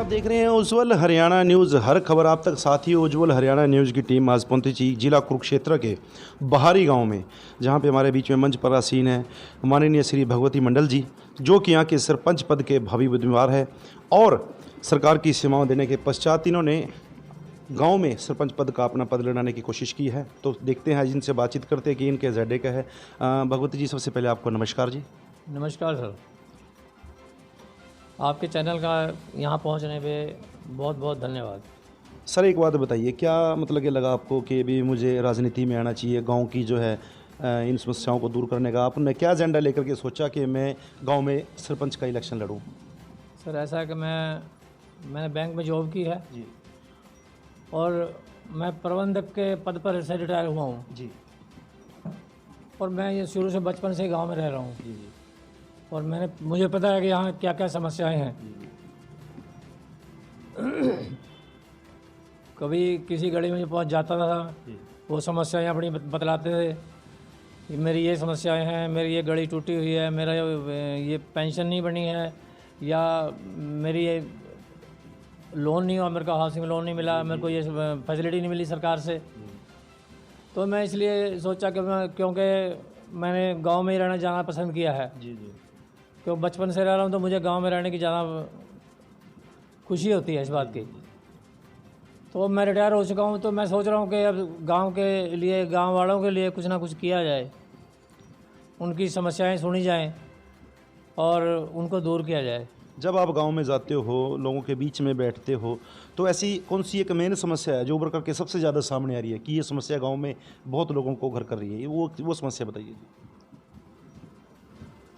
आप देख रहे हैं उज्ज्वल हरियाणा न्यूज़। हर खबर आप तक। साथ ही उज्ज्वल हरियाणा न्यूज़ की टीम आज पहुंची थी जिला कुरुक्षेत्र के बाहरी गांव में, जहां पे हमारे बीच में मंच पर आसीन है माननीय श्री भगवती मंडल जी, जो कि यहाँ के सरपंच पद के भावी उम्मीदवार है और सरकार की सेवाओं देने के पश्चात इन्होंने गांव में सरपंच पद का अपना पद लड़ाने की कोशिश की है। तो देखते हैं आज इनसे बातचीत करते हैं कि इनके एजेंडे क्या है। भगवती जी, सबसे पहले आपको नमस्कार जी। नमस्कार सर, आपके चैनल का यहाँ पहुँचने पे बहुत बहुत धन्यवाद। सर एक बात बताइए, क्या मतलब कि लगा आपको कि भी मुझे राजनीति में आना चाहिए, गांव की जो है इन समस्याओं को दूर करने का आपने क्या एजेंडा लेकर के सोचा कि मैं गांव में सरपंच का इलेक्शन लड़ूं? सर ऐसा है कि मैंने बैंक में जॉब की है जी और मैं प्रबंधक के पद पर से रिटायर हुआ हूँ जी और मैं ये शुरू से बचपन से गांव में रह रहा हूँ जी और मुझे पता है कि यहाँ क्या क्या समस्याएं हैं। कभी किसी गली में पहुँच जाता था, वो समस्याएं अपनी बतलाते थे कि मेरी ये समस्याएं हैं, मेरी ये गली टूटी हुई है, मेरा ये पेंशन नहीं बनी है, या मेरी ये लोन नहीं हुआ, मेरे को हाउसिंग लोन नहीं मिला, मेरे को ये फैसिलिटी नहीं मिली सरकार से। तो मैं इसलिए सोचा कि क्योंकि मैंने गांव में ही रहना जाना पसंद किया है, क्योंकि बचपन से रह रहा हूँ तो मुझे गांव में रहने की ज़्यादा खुशी होती है इस बात की। तो मैं रिटायर हो चुका हूँ तो मैं सोच रहा हूँ कि अब गांव के लिए, गांव वालों के लिए कुछ ना कुछ किया जाए, उनकी समस्याएं सुनी जाएं और उनको दूर किया जाए। जब आप गांव में जाते हो, लोगों के बीच में बैठते हो, तो ऐसी कौन सी एक मेन समस्या है जो उभर करके सबसे ज़्यादा सामने आ रही है कि ये समस्या गांव में बहुत लोगों को घर कर रही है, वो समस्या बताइए जी।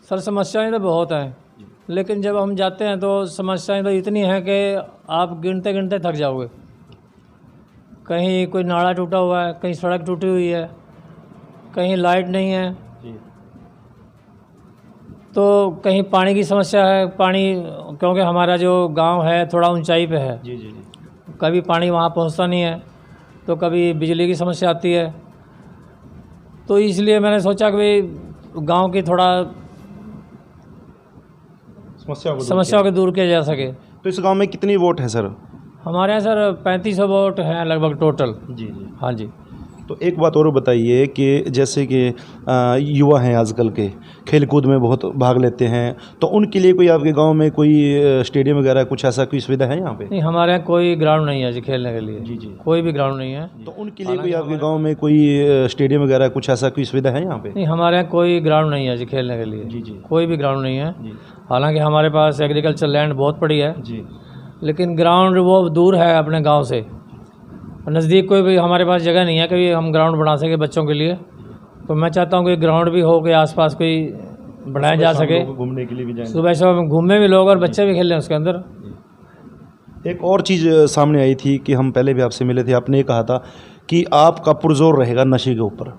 सर समस्याएं तो बहुत हैं, लेकिन जब हम जाते हैं तो समस्याएं तो इतनी हैं कि आप गिनते गिनते थक जाओगे। कहीं कोई नाला टूटा हुआ है, कहीं सड़क टूटी हुई है, कहीं लाइट नहीं है, तो कहीं पानी की समस्या है। पानी, क्योंकि हमारा जो गांव है थोड़ा ऊंचाई पे है, कभी पानी वहां पहुंचता नहीं है, तो कभी बिजली की समस्या आती है। तो इसलिए मैंने सोचा कि भाई गांव की थोड़ा समस्याओं को दूर किया जा सके। तो इस गांव में कितनी वोट है सर? हमारे यहाँ सर 3500 वोट हैं लगभग टोटल। जी। हाँ जी। तो एक बात और बताइए कि जैसे कि युवा हैं आजकल के, खेल कूद में बहुत भाग लेते हैं, तो उनके लिए कोई आपके गांव में कोई स्टेडियम वगैरह कुछ ऐसा कोई सुविधा है यहाँ पे? नहीं, हमारे यहाँ कोई ग्राउंड नहीं है जी खेलने के लिए। जी। कोई भी ग्राउंड नहीं है। तो उनके लिए कोई आपके गाँव में कोई स्टेडियम वगैरह कुछ ऐसा कोई सुविधा है यहाँ पे? नहीं, हमारे यहाँ कोई ग्राउंड नहीं है जी खेलने के लिए। जी। कोई भी ग्राउंड नहीं है। हालांकि हमारे पास एग्रीकल्चर लैंड बहुत पड़ी है जी, लेकिन ग्राउंड वो दूर है अपने गांव से। नज़दीक कोई भी हमारे पास जगह नहीं है कि हम ग्राउंड बना सके बच्चों के लिए। तो मैं चाहता हूँ कि ग्राउंड भी हो के आसपास कोई बनाया जा सके, घूमने के लिए भी जाएं, सुबह शाम घूमने भी लोग और बच्चे भी खेल लें उसके अंदर। एक और चीज़ सामने आई थी कि हम पहले भी आपसे मिले थे, आपने कहा था कि आपका पुरजोर रहेगा नशे के ऊपर।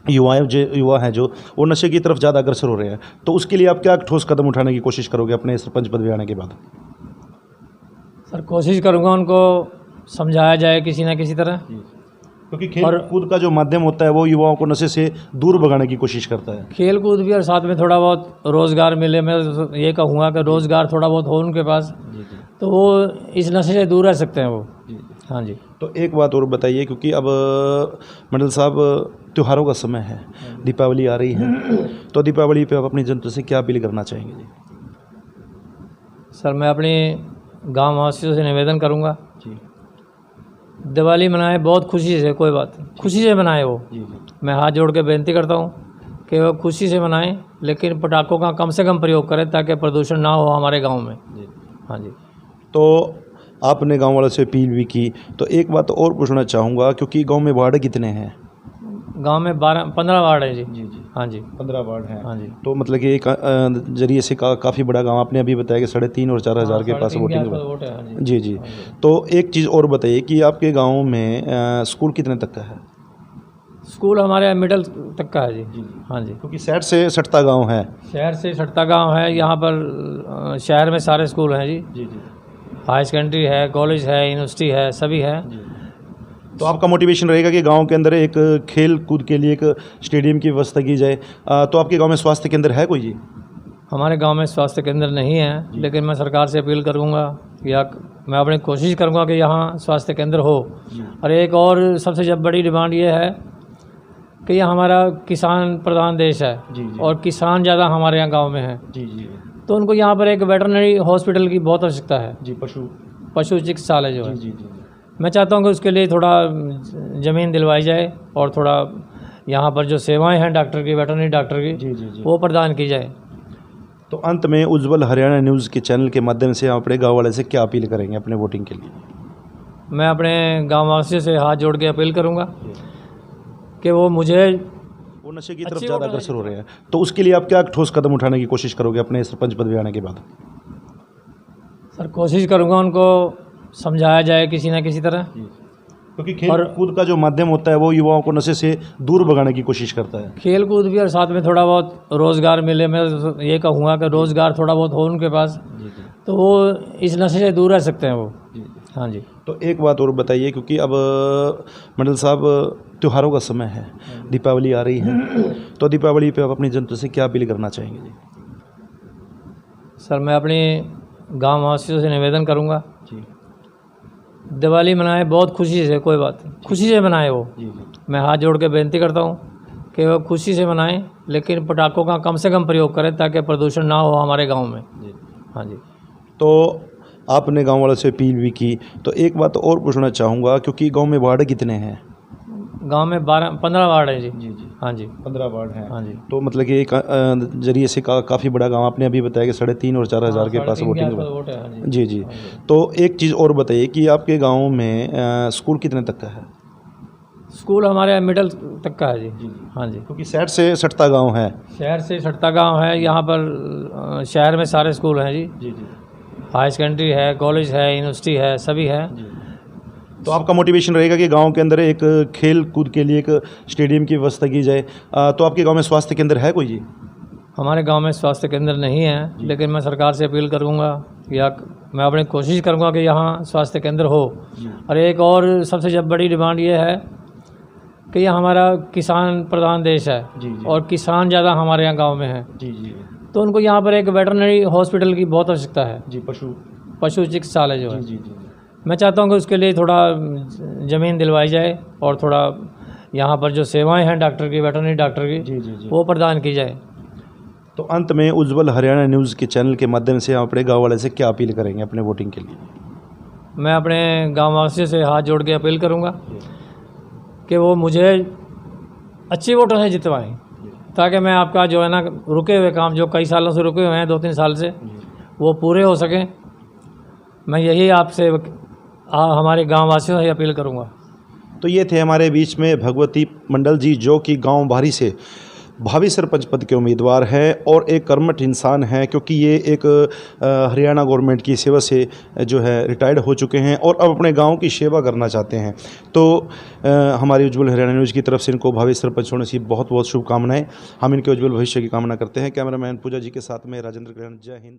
युवा हैं जो वो नशे की तरफ ज़्यादा अग्रसर हो रहे हैं, तो उसके लिए आप क्या ठोस कदम उठाने की कोशिश करोगे अपने सरपंच पद में आने के बाद? सर कोशिश करूँगा उनको समझाया जाए किसी न किसी तरह, क्योंकि खेल कूद का जो माध्यम होता है वो युवाओं को नशे से दूर भगाने की कोशिश करता है। खेल कूद भी और साथ में थोड़ा बहुत रोज़गार मिले। मैं ये कहूँगा कि रोज़गार थोड़ा बहुत हो उनके पास, तो वो इस नशे से दूर रह सकते हैं वो। हाँ जी। तो एक बात और बताइए, क्योंकि अब मंडल साहब त्योहारों का समय है, दीपावली आ रही है, तो दीपावली पे आप अपनी जनता से क्या अपील करना चाहेंगे जी? सर मैं अपने गांव वासियों से निवेदन करूंगा जी, दिवाली मनाए बहुत खुशी से, कोई बात नहीं, खुशी से मनाए वो। मैं हाथ जोड़ के बेनती करता हूँ कि वो खुशी से मनाएं, लेकिन पटाखों का कम से कम प्रयोग करें ताकि प्रदूषण ना हो हमारे गांव में। हाँ जी। तो आपने गांव वालों से अपील भी की, तो एक बात और पूछना चाहूँगा, क्योंकि गांव में वार्ड कितने हैं? गांव में 15 वार्ड है जी। हाँ जी, 15 वार्ड हैं। हाँ जी। तो मतलब कि एक जरिए से काफ़ी बड़ा गांव, आपने अभी बताया कि 3,500 और 4,000 के पास वोटिंग वोट है। हाँ जी। तो एक चीज़ और बताइए कि आपके गांव में स्कूल कितने तक का है? स्कूल हमारे मिडिल तक का है जी। हाँ जी, क्योंकि शहर से सटता गाँव है। शहर से सटता गाँव है। यहाँ पर शहर में सारे स्कूल हैं जी। हाई सेकेंडरी है, कॉलेज है, यूनिवर्सिटी है, सभी है। तो आपका मोटिवेशन रहेगा कि गांव के अंदर एक खेल कूद के लिए एक स्टेडियम की व्यवस्था की जाए। तो आपके गांव में स्वास्थ्य केंद्र है कोई जी? हमारे गांव में स्वास्थ्य केंद्र नहीं है, लेकिन मैं सरकार से अपील करूंगा या मैं अपनी कोशिश करूंगा कि यहाँ स्वास्थ्य केंद्र हो। और एक और सबसे जब बड़ी डिमांड ये है कि ये हमारा किसान प्रधान देश है और किसान ज़्यादा हमारे यहाँ गांव में है, तो उनको यहाँ पर एक वेटरनरी हॉस्पिटल की बहुत आवश्यकता है जी। पशु चिकित्सालय जो है मैं चाहता हूँ कि उसके लिए थोड़ा ज़मीन दिलवाई जाए और थोड़ा यहाँ पर जो सेवाएं हैं डॉक्टर की, वेटरनरी डॉक्टर की, वो प्रदान की जाए। तो अंत में उज्जवल हरियाणा न्यूज़ के चैनल के माध्यम से आप अपने गाँव वाले से क्या अपील करेंगे अपने वोटिंग के लिए? मैं अपने गाँव वासियों से हाथ जोड़ के अपील करूँगा कि वो नशे की तरफ ज़्यादा अग्रसर हो रहे हैं, तो उसके लिए आप क्या ठोस कदम उठाने की कोशिश करोगे अपने सरपंच पद में आने के बाद? सर कोशिश करूँगा उनको समझाया जाए किसी न किसी तरह, क्योंकि खेल कूद का जो माध्यम होता है वो युवाओं को नशे से दूर भगाने की कोशिश करता है। खेल कूद भी और साथ में थोड़ा बहुत रोज़गार मिले। मैं ये कहूँगा कि रोज़गार थोड़ा बहुत हो उनके पास, तो वो इस नशे से दूर रह सकते हैं वो। हाँ जी। तो एक बात और बताइए, क्योंकि अब मंडल साहब त्योहारों का समय है, दीपावली आ रही है, तो दीपावली पे आप अपनी जनता से क्या अपील करना चाहेंगे जी? सर मैं अपने गाँव वासियों से निवेदन करूँगा जी, दिवाली मनाए बहुत खुशी से, कोई बात नहीं, खुशी से मनाए वो। मैं हाथ जोड़ के बेनती करता हूँ कि वो खुशी से मनाएं, लेकिन पटाखों का कम से कम प्रयोग करें ताकि प्रदूषण ना हो हमारे गांव में जी। हाँ जी। तो आपने गांव वालों से अपील भी की, तो एक बात और पूछना चाहूँगा, क्योंकि गांव में वार्ड कितने हैं? गांव में 15 वार्ड है जी। हाँ जी, 15 वार्ड हैं। हाँ जी। तो मतलब कि एक जरिए से काफ़ी बड़ा गांव, आपने अभी बताया कि 3,500 और 4,000 के पास वोटिंग है जी जी। तो एक चीज़ और बताइए कि आपके गांव में स्कूल कितने तक का है? स्कूल हमारे मिडिल तक का है जी। हाँ जी, क्योंकि शहर से सटता गाँव है। शहर से सटता गाँव है, यहाँ पर शहर में सारे स्कूल हैं जी। हाई सेकेंडरी है, कॉलेज है, यूनिवर्सिटी है, सभी है। तो आपका मोटिवेशन रहेगा कि गांव के अंदर एक खेल कूद के लिए एक स्टेडियम की व्यवस्था की जाए। तो आपके गांव में स्वास्थ्य केंद्र है कोई जी? हमारे गांव में स्वास्थ्य केंद्र नहीं है, लेकिन मैं सरकार से अपील करूंगा या मैं अपनी कोशिश करूंगा कि यहाँ स्वास्थ्य केंद्र हो। और एक और सबसे जब बड़ी डिमांड ये है कि ये हमारा किसान प्रधान देश है और किसान ज़्यादा हमारे यहाँ गाँव में है, तो उनको यहाँ पर एक वेटरनरी हॉस्पिटल की बहुत आवश्यकता है जी। पशु चिकित्सालय जो है मैं चाहता हूँ कि उसके लिए थोड़ा ज़मीन दिलवाई जाए और थोड़ा यहाँ पर जो सेवाएं हैं डॉक्टर की, वेटरनरी डॉक्टर की, वो प्रदान की जाए। तो अंत में उज्जवल हरियाणा न्यूज़ के चैनल के माध्यम से आप अपने गाँव वाले से क्या अपील करेंगे अपने वोटिंग के लिए? मैं अपने गाँव वासियों से हाथ जोड़ के अपील करूँगा कि वो मुझे अच्छी वोटों से जितवाएँ, ताकि मैं आपका जो है ना रुके हुए काम जो कई सालों से रुके हुए हैं, 2-3 साल से, वो पूरे हो सकें। मैं यही आपसे हमारे गांव वासियों से अपील करूंगा। तो ये थे हमारे बीच में भगवती मंडल जी, जो कि गांव बाहरी से भावी सरपंच पद के उम्मीदवार हैं और एक कर्मठ इंसान हैं, क्योंकि ये एक हरियाणा गवर्नमेंट की सेवा से जो है रिटायर्ड हो चुके हैं और अब अपने गांव की सेवा करना चाहते हैं। तो हमारी उज्जवल हरियाणा न्यूज़ की तरफ से इनको भावी सरपंच होने की बहुत बहुत शुभकामनाएं। हम इनके उज्जवल भविष्य की कामना करते हैं। कैमरामैन पूजा जी के साथ में राजेंद्र कल्याण, जय हिंद।